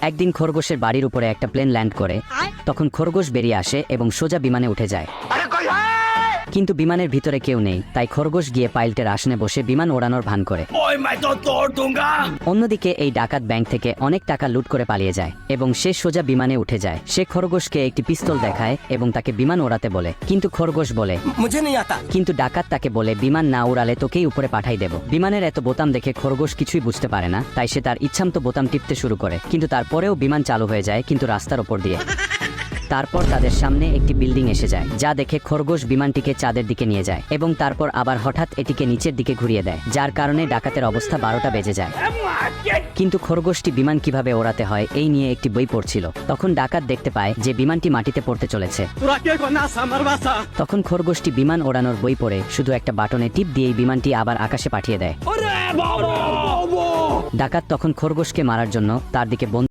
একদিন খরগোশের বাড়ির উপরে একটা প্লেন ল্যান্ড করে। তখন খরগোশ বেরিয়ে আসে এবং সোজা বিমানে উঠে যায়। কিন্তু বিমানের ভিতরে কেউ নেই, তাই খরগোশ গিয়ে পাইলটের আসনে বসে বিমান ওড়ানোর ভান করে। অন্যদিকে এই ডাকাত ব্যাংক থেকে অনেক টাকা লুট করে পালিয়ে যায় এবং সে সোজা বিমানে উঠে যায়। সে খরগোশকে একটি পিস্তল দেখায় এবং তাকে বিমান ওড়াতে বলে, কিন্তু খরগোশ বলে मुझे नहीं आता। কিন্তু ডাকাত তাকে বলে বিমান না উড়ালে তোকেই উপরে পাঠাই দেব। বিমানের এত বোতাম দেখে খরগোশ কিছুই বুঝতে পারে না, তাই সে তার ইচ্ছামতো বোতাম টিপতে শুরু করে, কিন্তু তারপরেও বিমান চালু হয়ে যায়, কিন্তু রাস্তার ওপর দিয়ে। তারপর তাদের সামনে একটি বিল্ডিং এসে যায়, যা দেখে খরগোশ বিমানটিকে চাঁদের দিকে নিয়ে যায় এবং তারপর আবার হঠাৎ এটিকে নিচের দিকে ঘুরিয়ে দেয়, যার কারণে ডাকাতের অবস্থা 12টা বেজে যায়। কিন্তু খরগোশটি বিমান কিভাবে ওড়াতে হয় এই নিয়ে একটি বই পড়ছিল। তখন ডাকাত দেখতে পায় যে বিমানটি মাটিতে পড়তে চলেছে। তখন খরগোশটি বিমান ওড়ানোর বই পড়ে শুধু একটা বাটনে টিপ দিয়েই বিমানটি আবার আকাশে পাঠিয়ে দেয়। ডাকাত তখন খরগোশকে মারার জন্য তার দিকে